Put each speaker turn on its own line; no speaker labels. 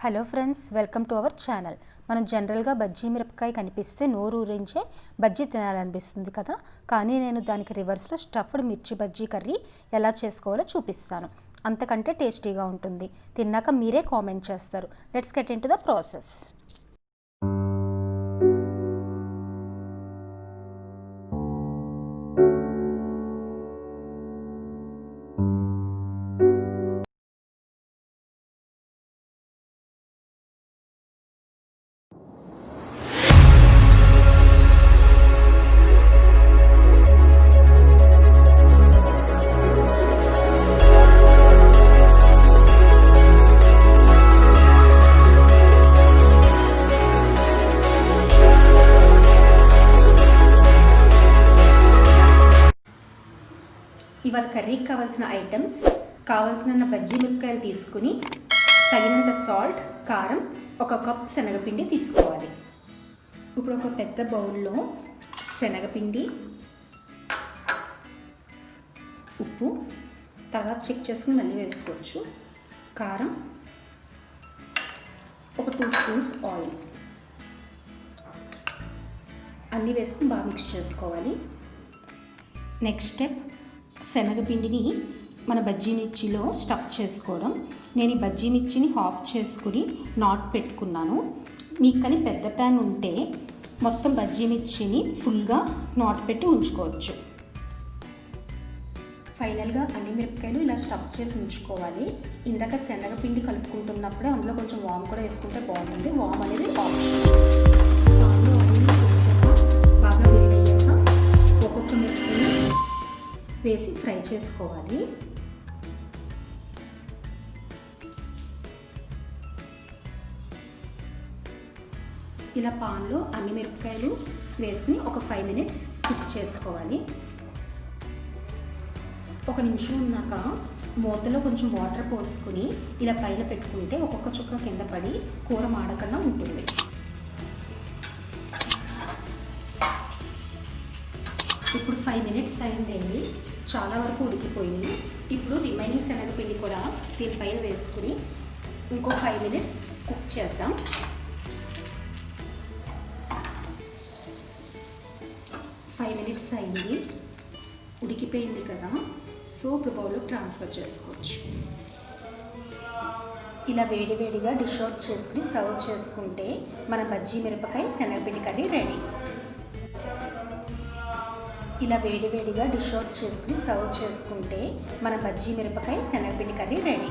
Hello friends, welcome to our channel. మనం జనరల్గా బజ్జీ మిరపకాయ కనిపిస్తే నోరు ఊరించే బజ్జీ తినాలనిపిస్తుంది కదా. కానీ నేను దానికి రివర్స్లో స్టఫ్డ్ మిర్చి బజ్జీ కర్రీ ఎలా చేసుకోవాలో చూపిస్తాను. అంతకంటే టేస్టీగా ఉంటుంది. తిన్నాక మీరే కామెంట్ చేస్తారు. Let's get in to the process. ఇవాళ కర్రీకి కావాల్సిన ఐటమ్స్, కావాల్సిన బజ్జీ మిరపకాయలు తీసుకుని తగినంత సాల్ట్, కారం, 1 కప్ శనగపిండి తీసుకోవాలి. ఇప్పుడు ఒక పెద్ద బౌల్లో శనగపిండి, ఉప్పు, తర్వాత చెక్ చేసుకుని మళ్ళీ వేసుకోవచ్చు, కారం, ఒక 2 స్పూన్స్ ఆయిల్ అన్నీ వేసుకుని బాగా మిక్స్ చేసుకోవాలి. నెక్స్ట్ స్టెప్, శనగపిండిని మన బజ్జీ మిర్చిలో స్టఫ్ చేసుకోవడం. నేను ఈ బజ్జీ మిర్చిని హాఫ్ చేసుకుని నాట్ పెట్టుకున్నాను. మీకు కానీ పెద్ద ప్యాన్ ఉంటే మొత్తం బజ్జీ మిర్చిని ఫుల్గా నాట్ పెట్టి ఉంచుకోవచ్చు. ఫైనల్గా అన్ని మిరపకాయలు ఇలా స్టఫ్ చేసి ఉంచుకోవాలి. ఇందాక శనగపిండి కలుపుకుంటున్నప్పుడే అందులో కొంచెం వామ్ కూడా వేసుకుంటే బాగుంటుంది. వామ్ అనేది బాగా వేడయ్యాక ఒక్కొక్క మిరపకాయని వేసి ఫ్రై చేసుకోవాలి. ఇలా పాన్లో అన్ని మిరపకాయలు వేసుకుని ఒక 5 మినిట్స్ కుక్ చేసుకోవాలి. 1 నిమిషం ఉన్నాక మూతలో కొంచెం వాటర్ పోసుకుని ఇలా పైన పెట్టుకుంటే ఒక్కొక్క చుక్క కింద పడి కూర మాడకుండా ఉంటుంది. ఇప్పుడు 5 మినిట్స్ అయిందండి, చాలా వరకు ఉడికిపోయింది. ఇప్పుడు రిమైనింగ్ శనగపిండి కూడా దీనిపైన వేసుకుని ఇంకో 5 మినిట్స్ కుక్ చేద్దాం. ఫైవ్ మినిట్స్ అయింది, ఉడికిపోయింది కదా. సో ఇప్పుడు బౌల్లో ట్రాన్స్ఫర్ చేసుకోవచ్చు. ఇలా వేడివేడిగా డిష్ అవుట్ చేసుకుని సర్వ్ చేసుకుంటే మన బజ్జీ మిరపకాయ శనగపిండి కర్రీ రెడీ. ఇలా వేడివేడిగా డిష్ అవుట్ చేసుకుని సర్వ్ చేసుకుంటే మన బజ్జీ మిరపకాయ శనగపిండి కర్రీ రెడీ.